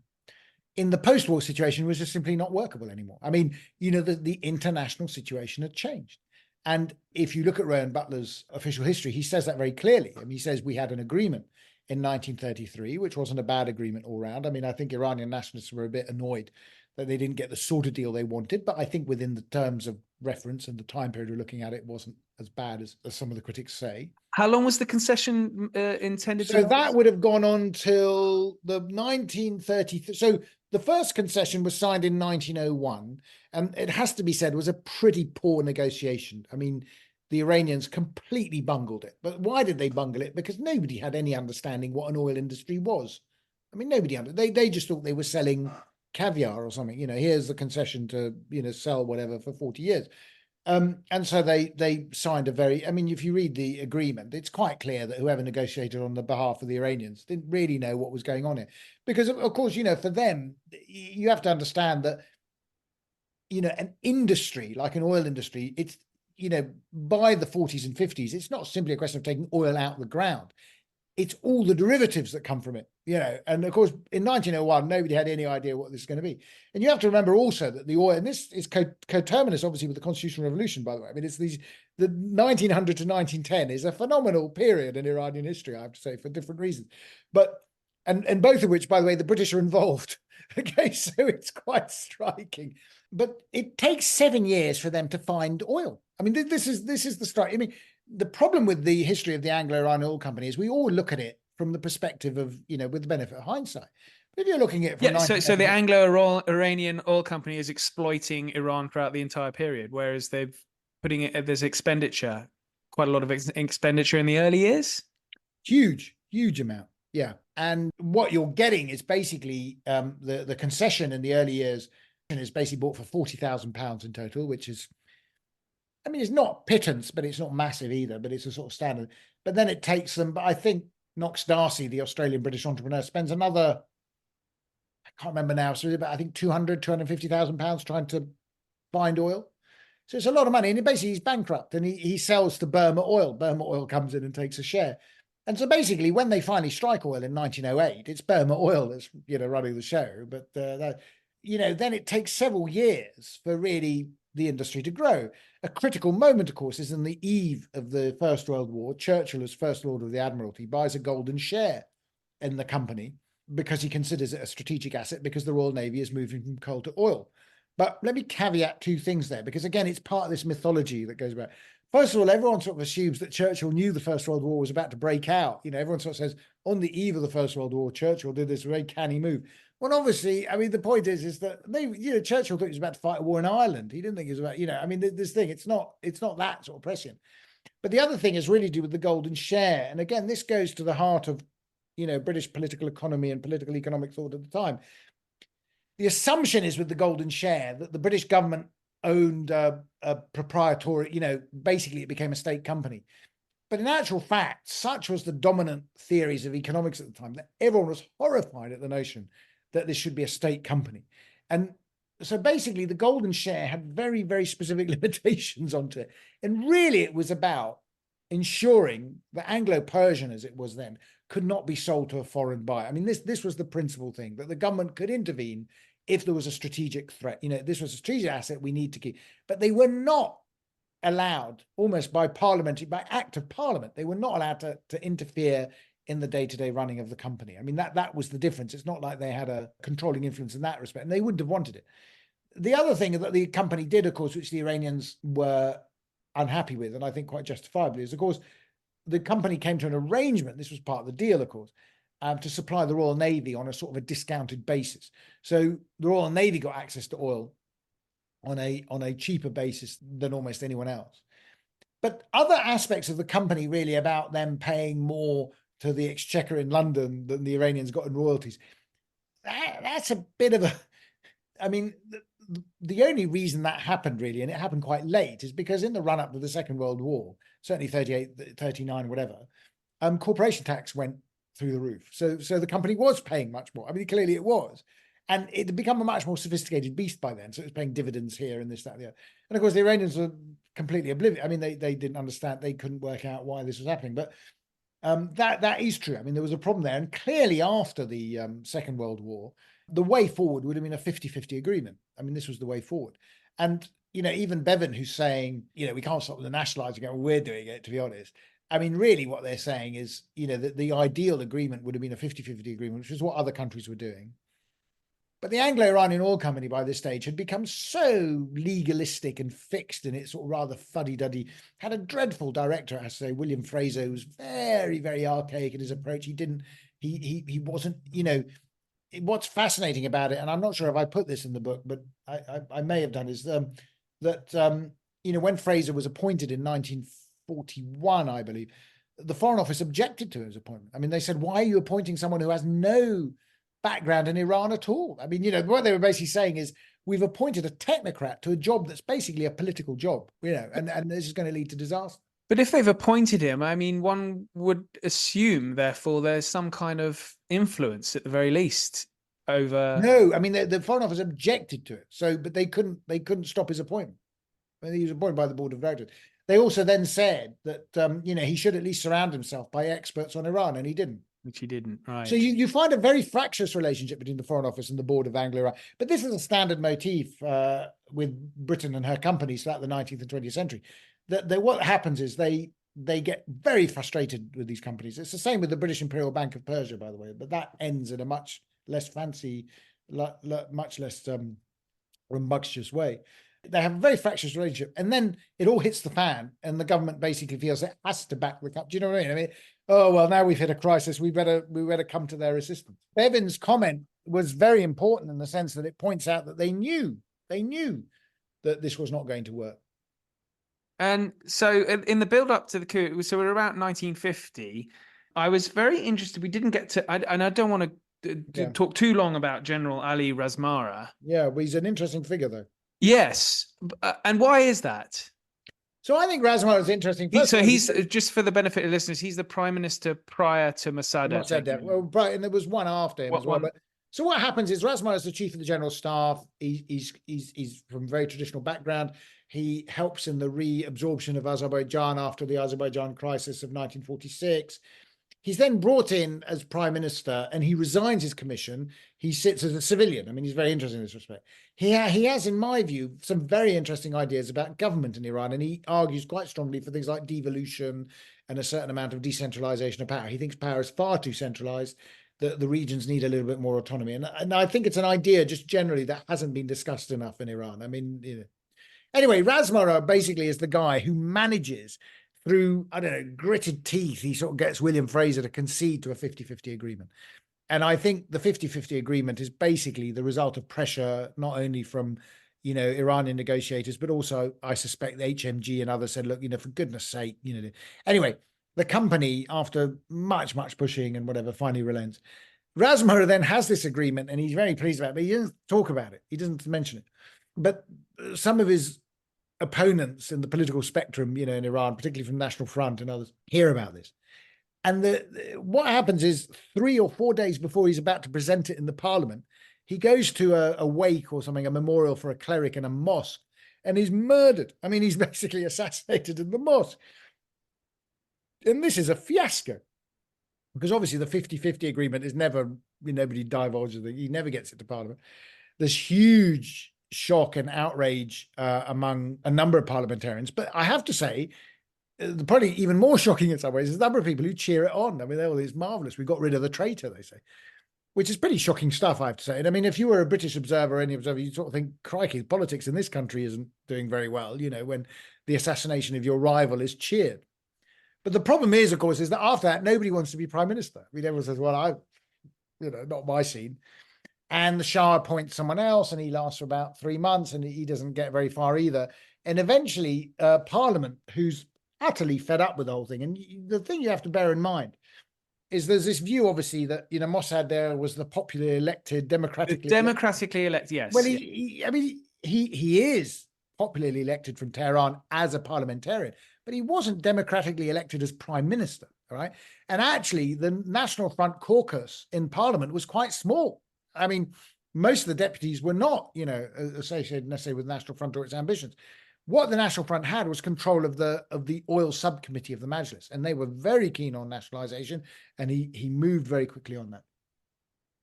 In the post-war situation, it was just simply not workable anymore. I mean, the international situation had changed. And if you look at Rowan Butler's official history, he says that very clearly. I mean, he says we had an agreement in 1933, which wasn't a bad agreement all round. I mean, I think Iranian nationalists were a bit annoyed that they didn't get the sort of deal they wanted. But I think within the terms of reference and the time period we're looking at, it wasn't as bad as some of the critics say. How long was the concession intended to So last? that would have gone on till the 1930. So the first concession was signed in 1901, and it has to be said was a pretty poor negotiation. I mean, the Iranians completely bungled it. But why did they bungle it? Because nobody had any understanding what an oil industry was. I mean, nobody understood. They just thought they were selling caviar or something. Here's the concession to sell whatever for 40 years. And so they signed a very, I mean, if you read the agreement, it's quite clear that whoever negotiated on the behalf of the Iranians didn't really know what was going on here. Because, of course, for them, you have to understand that, an industry like an oil industry, it's, by the 40s and 50s, it's not simply a question of taking oil out of the ground. It's all the derivatives that come from it, and of course, in 1901, nobody had any idea what this is going to be. And you have to remember also that the oil, and this is coterminous, obviously, with the Constitutional Revolution, by the way. I mean, it's the 1900 to 1910 is a phenomenal period in Iranian history, I have to say, for different reasons. But, and both of which, by the way, the British are involved. Okay, so it's quite striking. But it takes 7 years for them to find oil. I mean, this is the strike. I mean, the problem with the history of the Anglo-Iranian Oil Company is we all look at it from the perspective of, with the benefit of hindsight. But if you're looking at it from so the Anglo-Iranian Oil Company is exploiting Iran throughout the entire period, whereas they've putting it, there's expenditure, quite a lot of expenditure in the early years. Huge amount. Yeah. And what you're getting is basically the concession in the early years is basically bought for £40,000 in total, which is, I mean, it's not pittance, but it's not massive either, but it's a sort of standard. But then it takes them, but I think Knox Darcy, the Australian-British entrepreneur, spends another, I can't remember now, so about, I think, £250,000 trying to find oil. So it's a lot of money. And basically he's bankrupt and he sells to Burma Oil. Burma Oil comes in and takes a share. And so basically when they finally strike oil in 1908, it's Burma Oil that's, running the show. But, then it takes several years for really the industry to grow. A critical moment, of course, is in the eve of the First World War. Churchill, as First Lord of the Admiralty, buys a golden share in the company because he considers it a strategic asset because the Royal Navy is moving from coal to oil. But let me caveat two things there, because again, it's part of this mythology that goes back. First of all, everyone sort of assumes that Churchill knew the First World War was about to break out. Everyone sort of says on the eve of the First World War, Churchill did this very canny move. Well, obviously, I mean, the point is that Churchill thought he was about to fight a war in Ireland. He didn't think he was about, I mean, this thing, it's not that sort of prescient. But the other thing is really to do with the golden share. And again, this goes to the heart of, British political economy and political economic thought at the time. The assumption is with the golden share that the British government owned a proprietary, basically it became a state company. But in actual fact, such was the dominant theories of economics at the time that everyone was horrified at the notion that this should be a state company. And so basically the golden share had very, very specific limitations onto it. And really it was about ensuring that Anglo-Persian, as it was then, could not be sold to a foreign buyer. I mean, this was the principal thing, that the government could intervene if there was a strategic threat. This was a strategic asset we need to keep. But they were not allowed, almost by act of parliament, they were not allowed to interfere in the day-to-day running of the company. I mean, that was the difference. It's not like they had a controlling influence in that respect, and they wouldn't have wanted it. The other thing that the company did, of course, which the Iranians were unhappy with, and I think quite justifiably, is, of course, the company came to an arrangement, this was part of the deal, of course, to supply the Royal Navy on a sort of a discounted basis. So the Royal Navy got access to oil on a cheaper basis than almost anyone else. But other aspects of the company, really, about them paying more to the exchequer in London than the Iranians got in royalties, that's a bit of a, I mean, the only reason that happened, really, and it happened quite late, is because in the run-up to the Second World War, certainly 38, 39, whatever, corporation tax went through the roof. So the company was paying much more. I mean, clearly it was. And it had become a much more sophisticated beast by then. So it was paying dividends here and this, that, and the other. And of course, the Iranians were completely oblivious. I mean, they didn't understand. They couldn't work out why this was happening. But that is true. I mean, there was a problem there. And clearly after the Second World War, the way forward would have been a 50-50 agreement. I mean, this was the way forward. And, even Bevan, who's saying, we can't stop the nationalising it, we're doing it, to be honest. I mean, really what they're saying is, that the ideal agreement would have been a 50-50 agreement, which is what other countries were doing. But the Anglo-Iranian Oil Company by this stage had become so legalistic and fixed in its sort of rather fuddy-duddy, had a dreadful director, I have to say, William Fraser, who was very, very archaic in his approach. He wasn't, what's fascinating about it, and I'm not sure if I put this in the book, but I may have done, is that when Fraser was appointed in 1941, I believe, the Foreign Office objected to his appointment. I mean, they said, why are you appointing someone who has no background in Iran at all? I mean, what they were basically saying is, we've appointed a technocrat to a job that's basically a political job, and this is going to lead to disaster. But if they've appointed him, I mean, one would assume, therefore, there's some kind of influence at the very least over. No, I mean, the Foreign Office objected to it, but they couldn't stop his appointment. I mean, he was appointed by the board of directors. They also then said that he should at least surround himself by experts on Iran, and he didn't. Which he didn't, right. So you find a very fractious relationship between the Foreign Office and the board of Anglo-Iran. But this is a standard motif with Britain and her companies throughout the 19th and 20th century. What happens is they get very frustrated with these companies. It's the same with the British Imperial Bank of Persia, by the way, but that ends in a much less fancy, much less rambunctious way. They have a very fractious relationship, and then it all hits the fan, and the government basically feels it has to back the company. Do you know what I mean? I mean, oh well, now we've hit a crisis. We better come to their assistance. Bevin's comment was very important in the sense that it points out that they knew that this was not going to work. And so, in the build-up to the coup, so we're about 1950. I was very interested. We didn't get to, and I don't want to talk too long about General Ali Razmara. Yeah, well, he's an interesting figure, though. Yes, and why is that? So I think Razmara is interesting. He's just for the benefit of listeners. He's the prime minister prior to Mossadegh. Well, right, and there was one after him as well. But so what happens is Razmara is the chief of the general staff. He's from a very traditional background. He helps in the reabsorption of Azerbaijan after the Azerbaijan crisis of 1946. He's then brought in as prime minister, and he resigns his commission. He sits as a civilian. I mean, he's very interesting in this respect. He has, in my view, some very interesting ideas about government in Iran, and he argues quite strongly for things like devolution and a certain amount of decentralization of power. He thinks power is far too centralized, that the regions need a little bit more autonomy. And I think it's an idea just generally that hasn't been discussed enough in Iran. I mean, anyway, Razmara basically is the guy who manages, through, I don't know, gritted teeth, he sort of gets William Fraser to concede to a 50-50 agreement. And I think the 50-50 agreement is basically the result of pressure, not only from, Iranian negotiators, but also, I suspect, the HMG and others said, look, for goodness sake, Anyway, the company, after much, much pushing and whatever, finally relents. Razmara then has this agreement, and he's very pleased about it, but he doesn't talk about it. He doesn't mention it. But some of his opponents in the political spectrum, in Iran, particularly from National Front and others, hear about this. And what happens is 3 or 4 days before he's about to present it in the parliament, he goes to a wake or something, a memorial for a cleric in a mosque, and he's murdered. I mean, he's basically assassinated in the mosque. And this is a fiasco, because obviously the 50-50 agreement is never, nobody divulges it. He never gets it to parliament. There's huge shock and outrage among a number of parliamentarians. But I have to say, probably even more shocking in some ways is the number of people who cheer it on. I mean, it's marvelous. We got rid of the traitor, they say, which is pretty shocking stuff, I have to say. And I mean, if you were a British observer, any observer, you'd sort of think, crikey, politics in this country isn't doing very well, when the assassination of your rival is cheered. But the problem is, of course, is that after that, nobody wants to be prime minister. I mean, everyone says, well, not my scene. And the Shah appoints someone else, and he lasts for about 3 months, and he doesn't get very far either. And eventually, Parliament, who's utterly fed up with the whole thing. And the thing you have to bear in mind is there's this view, obviously, that, Mossadegh was the popularly elected, democratically elected. Yes. Well, he is popularly elected from Tehran as a parliamentarian, but he wasn't democratically elected as prime minister, all right? And actually, the National Front caucus in Parliament was quite small. I mean, most of the deputies were not, associated necessarily with National Front or its ambitions. What the National Front had was control of the oil subcommittee of the Majlis, and they were very keen on nationalization, and he moved very quickly on that.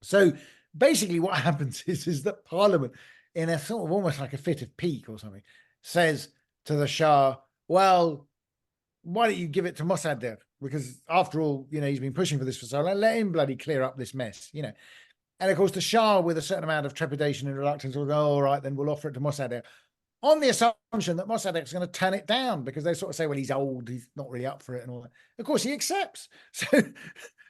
So basically what happens is that Parliament, in a sort of almost like a fit of pique or something, says to the Shah, well, why don't you give it to Mossadegh? Because after all, he's been pushing for this for so long. Let him bloody clear up this mess, And of course, the Shah, with a certain amount of trepidation and reluctance, will go, all right, then we'll offer it to Mossadegh, on the assumption that Mossadegh is going to turn it down, because they sort of say, well, he's old, he's not really up for it and all that. Of course, he accepts.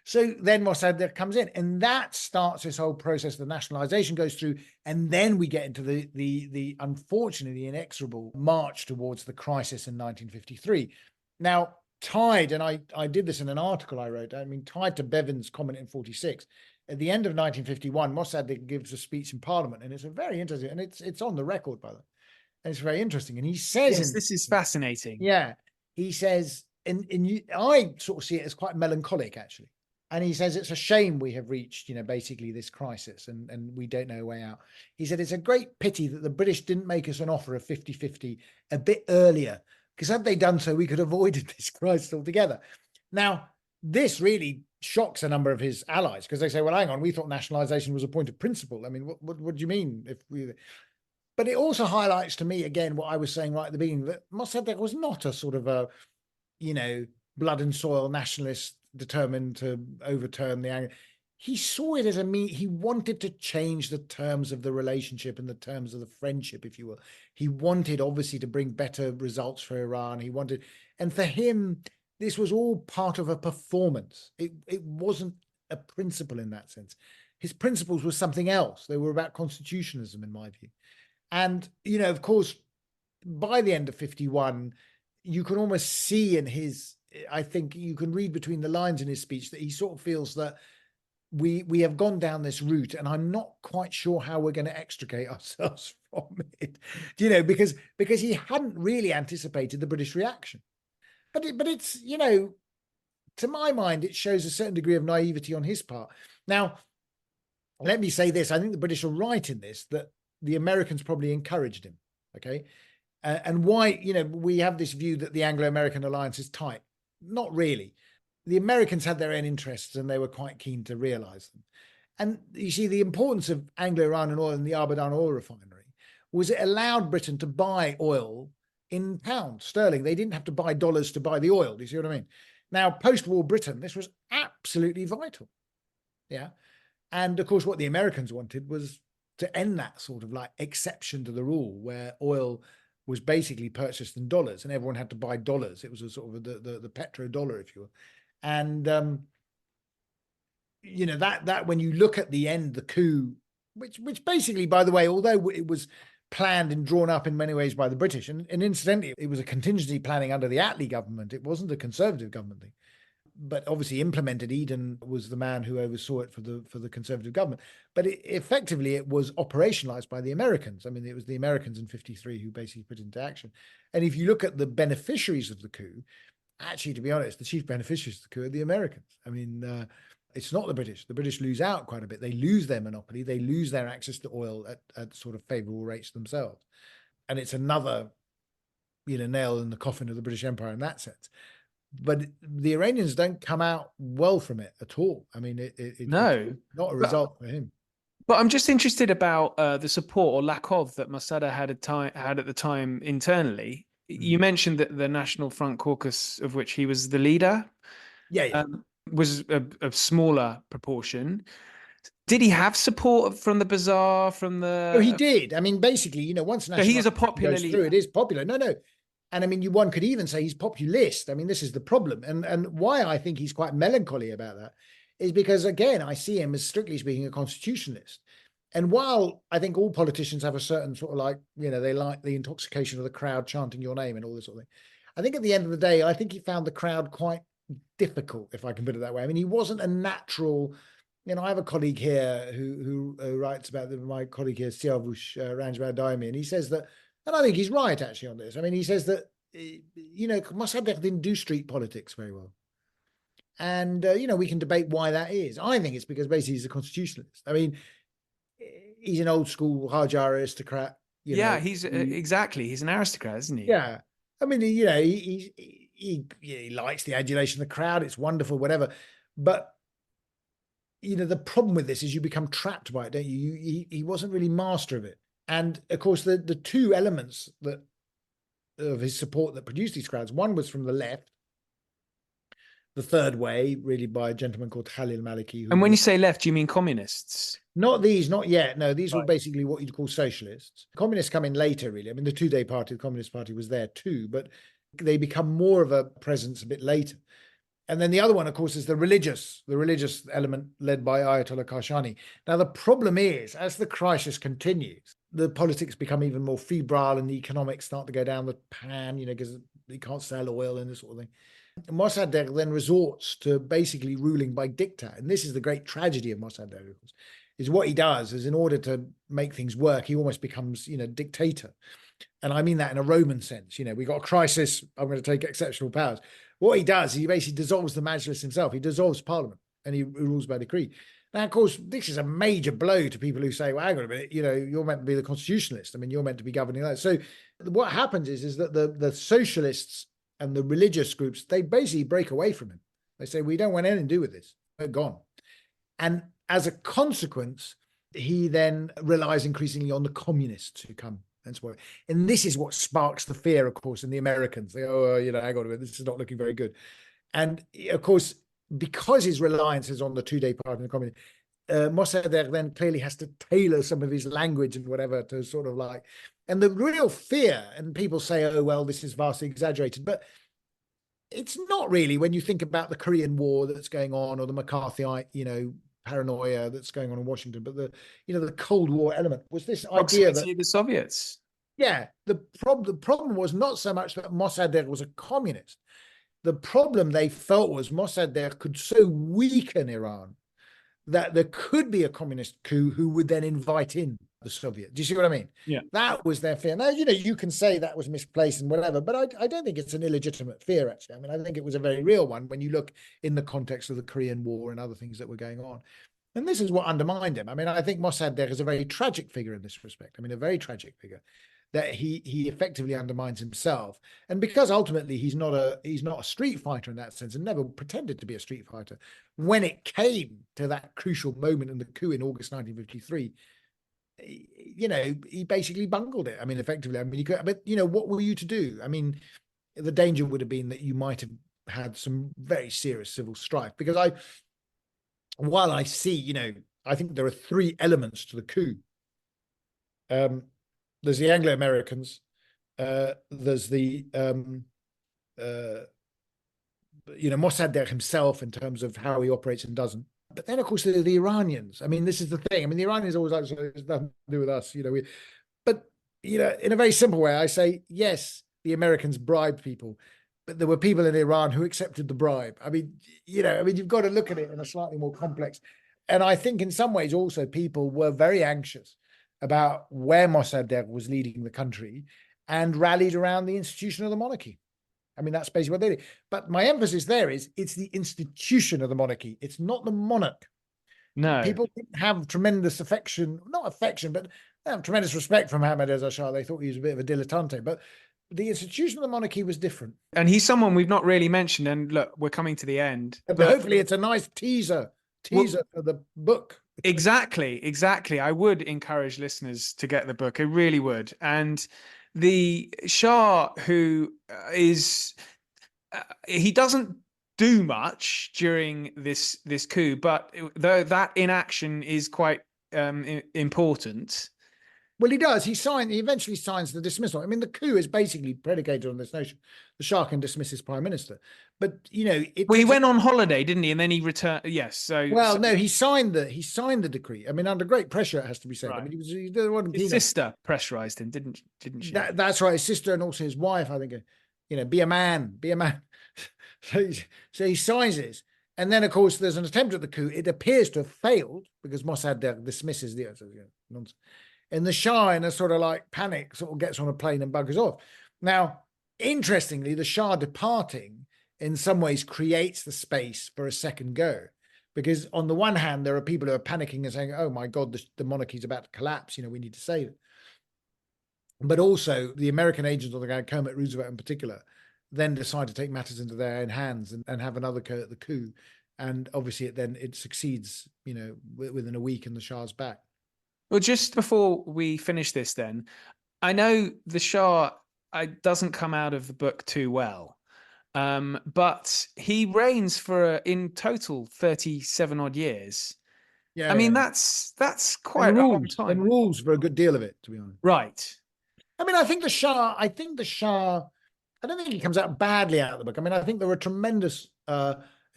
So then Mossadegh comes in, and that starts this whole process. The nationalization goes through, and then we get into the unfortunately inexorable march towards the crisis in 1953. Now, tied, and I did this in an article I wrote, I mean, tied to Bevan's comment in 46, at the end of 1951, Mossadegh gives a speech in Parliament, and it's a very interesting, and it's on the record, by the way. And it's very interesting. And he says, yes, this is fascinating. Yeah, he says, and I sort of see it as quite melancholic, actually. And he says, it's a shame we have reached, basically this crisis, and we don't know a way out. He said, it's a great pity that the British didn't make us an offer of 50-50 a bit earlier, because had they done so, we could have avoided this crisis altogether. Now, this really shocks a number of his allies, because they say, well, hang on, we thought nationalization was a point of principle. I mean, what do you mean? But it also highlights to me, again, what I was saying right at the beginning, that Mossadegh was not a sort of a, blood and soil nationalist determined to overturn the Anglo. He saw it as he wanted to change the terms of the relationship and the terms of the friendship, if you will. He wanted, obviously, to bring better results for Iran. And for him, this was all part of a performance. It wasn't a principle in that sense. His principles were something else. They were about constitutionalism, in my view. And, of course, by the end of 51, you can almost see I think you can read between the lines in his speech that he sort of feels that we have gone down this route, and I'm not quite sure how we're going to extricate ourselves from it, because he hadn't really anticipated the British reaction. But it's, to my mind, it shows a certain degree of naivety on his part. Now, let me say this. I think the British are right in this, that the Americans probably encouraged him. Okay. And why, we have this view that the Anglo-American alliance is tight. Not really. The Americans had their own interests, and they were quite keen to realize them. And you see, the importance of Anglo-Iranian oil and the Abadan oil refinery was it allowed Britain to buy oil in pounds sterling. They didn't have to buy dollars to buy the oil. Do you see what I mean? Now, post-war Britain, this was absolutely vital. Yeah. And of course, what the Americans wanted was to end that sort of like exception to the rule, where oil was basically purchased in dollars and everyone had to buy dollars. It was a sort of the petrodollar, if you will. And, that when you look at the end, the coup, which basically, by the way, although it was planned and drawn up in many ways by the British, and incidentally, it was a contingency planning under the Attlee government. It wasn't a conservative government thing. But obviously implemented. Eden was the man who oversaw it for the conservative government. But effectively, it was operationalized by the Americans. I mean, it was the Americans in 53 who basically put it into action. And if you look at the beneficiaries of the coup, actually, to be honest, the chief beneficiaries of the coup are the Americans. I mean, it's not the British. The British lose out quite a bit. They lose their monopoly. They lose their access to oil at sort of favorable rates themselves. And it's another, nail in the coffin of the British Empire in that sense. But the Iranians don't come out well from it at all. I mean, it's not a result for him. But I'm just interested about the support or lack of that Mossadegh had at the time internally. You mentioned that the National Front Caucus, of which he was the leader, was a smaller proportion. Did he have support from the bazaar, from the... Oh, he did. I mean, basically, once national... So he is a popular leader. Through, it is popular. No. And I mean, one could even say he's populist. I mean, this is the problem. And why I think he's quite melancholy about that is because, again, I see him as, strictly speaking, a constitutionalist. And while I think all politicians have a certain sort of like, they like the intoxication of the crowd chanting your name and all this sort of thing, I think at the end of the day, I think he found the crowd quite difficult, if I can put it that way. I mean, he wasn't a natural... I have a colleague here who writes about my colleague here, Siavush Ranjbadaimi, and he says that, and I think he's right actually on this. I mean, he says that, Mossadegh didn't do street politics very well. And, we can debate why that is. I think it's because basically he's a constitutionalist. I mean, he's an old school Hajar aristocrat. He's exactly. He's an aristocrat, isn't he? Yeah. I mean, he likes the adulation of the crowd. It's wonderful, whatever. But, the problem with this is you become trapped by it, don't you? He wasn't really master of it. And of course, the two elements of his support that produced these crowds, one was from the left, the third way, really, by a gentleman called Khalil Maliki. And when you say left, do you mean communists? Not these, not yet. No, these were Right. basically what you'd call socialists. Communists come in later, really. I mean, the two-day party, the Communist Party, was there too, but they become more of a presence a bit later. And then the other one, of course, is the religious element led by Ayatollah Kashani. Now, the problem is, as the crisis continues, the politics become even more febrile and the economics start to go down the pan, because you can't sell oil and this sort of thing. Mossadegh then resorts to basically ruling by diktat. And this is the great tragedy of Mossadegh, of course, is what he does is in order to make things work, he almost becomes, dictator. And I mean that in a Roman sense. We got a crisis, I'm going to take exceptional powers. What he does, he basically dissolves the Majlis himself. He dissolves parliament and he rules by decree. Now, of course, this is a major blow to people who say, well, hang on a minute, you're meant to be the constitutionalist. I mean, you're meant to be governing that. So what happens is that the socialists and the religious groups, they basically break away from him. They say, we don't want anything to do with this. We're gone. And as a consequence, he then relies increasingly on the communists who come. And this is what sparks the fear, of course, in the Americans. They go, hang on a minute, this is not looking very good. And of course, because his reliance is on the two-day party and the communists, Mossadegh then clearly has to tailor some of his language and whatever to sort of like, and the real fear, and people say, oh, well, this is vastly exaggerated, but it's not really when you think about the Korean War that's going on or the McCarthyite, paranoia that's going on in Washington, but the Cold War element was this idea that the Soviets. Yeah, the problem was not so much that Mossadegh was a communist. The problem they felt was Mossadegh could so weaken Iran that there could be a communist coup who would then invite in the Soviet. Do you see what I mean? Yeah. That was their fear. Now, you can say that was misplaced and whatever, but I don't think it's an illegitimate fear, actually. I mean, I think it was a very real one when you look in the context of the Korean War and other things that were going on. And this is what undermined him. I mean, I think Mossadegh is a very tragic figure in this respect. I mean, a very tragic figure that he effectively undermines himself. And because ultimately he's not a street fighter in that sense and never pretended to be a street fighter, when it came to that crucial moment in the coup in August 1953, he basically bungled it. I mean, effectively, but what were you to do? I mean, the danger would have been that you might have had some very serious civil strife, because while I see, I think there are three elements to the coup. There's the Anglo-Americans, there's the Mossadegh himself in terms of how he operates and doesn't. But then, of course, there are the Iranians. I mean, this is the thing. I mean, the Iranians always like to say there's nothing to do with us, But in a very simple way, I say, yes, the Americans bribed people, but there were people in Iran who accepted the bribe. I mean, you've got to look at it in a slightly more complex. And I think in some ways also people were very anxious about where Mossadegh was leading the country and rallied around the institution of the monarchy. I mean, that's basically what they did. But my emphasis there is it's the institution of the monarchy. It's not the monarch. No. People didn't have tremendous not affection, but they have tremendous respect for Mohammad Reza Shah. They thought he was a bit of a dilettante. But the institution of the monarchy was different. And he's someone we've not really mentioned. And look, we're coming to the end. But hopefully it's a nice teaser for the book. Exactly. I would encourage listeners to get the book. I really would. And the Shah, who he doesn't do much during this coup, but though that inaction is quite important. Well, he does. He eventually signs the dismissal. I mean, the coup is basically predicated on this notion: the Shah can dismiss his prime minister. But he went on holiday, didn't he? And then he returned. Yes. No, he signed the decree. I mean, under great pressure, it has to be said. Right. I mean, his sister pressurized him, didn't she? That's right. His sister and also his wife, I think. Be a man. So he signs this. And then, of course, there's an attempt at the coup. It appears to have failed because Mossadegh dismisses the nonsense. And the Shah, in a sort of like panic, sort of gets on a plane and buggers off. Now, interestingly, the Shah departing in some ways creates the space for a second go. Because on the one hand, there are people who are panicking and saying, oh my God, the monarchy's about to collapse. We need to save it. But also the American agents on the ground, Kermit Roosevelt in particular, then decide to take matters into their own hands and have another go at the coup. And obviously it succeeds, within a week and the Shah's back. Well, just before we finish this then, I know the Shah doesn't come out of the book too well. But he reigns for in total 37 odd years. Yeah, I mean, yeah. that's quite a long And time. rules for a good deal of it, to be honest. Right. I mean, I think the Shah, I don't think he comes out badly out of the book. I mean, I think there were tremendous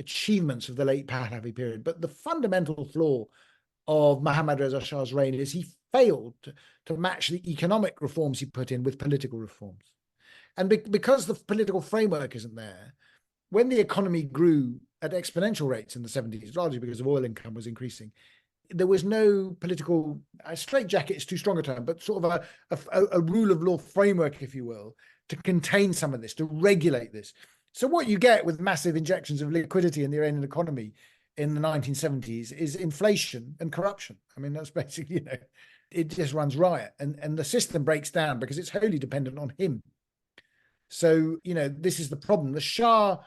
achievements of the late Pahlavi period, but the fundamental flaw of Mohammad Reza Shah's reign is he failed to match the economic reforms he put in with political reforms. And because the political framework isn't there, when the economy grew at exponential rates in the 70s, largely because of oil income was increasing, there was no political straitjacket is too strong a term, but sort of a rule of law framework, if you will, to contain some of this, to regulate this. So what you get with massive injections of liquidity in the Iranian economy in the 1970s is inflation and corruption. I mean, that's basically, it just runs riot, and the system breaks down because it's wholly dependent on him. So, this is the problem. The Shah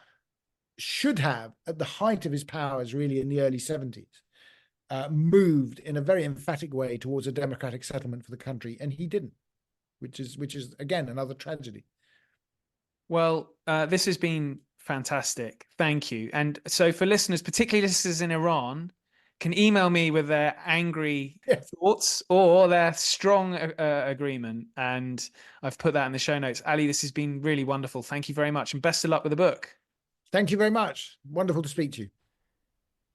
should have, at the height of his powers, really in the early 70s, moved in a very emphatic way towards a democratic settlement for the country, and he didn't, which is again another tragedy. Well, this has been fantastic. Thank you. And so for listeners, particularly listeners in Iran, can email me with their angry thoughts or their strong agreement. And I've put that in the show notes. Ali, this has been really wonderful. Thank you very much. And best of luck with the book. Thank you very much. Wonderful to speak to you.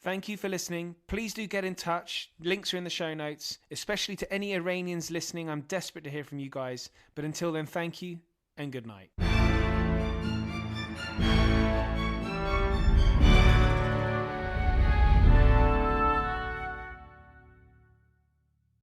Thank you for listening. Please do get in touch. Links are in the show notes, especially to any Iranians listening. I'm desperate to hear from you guys. But until then, thank you and good night.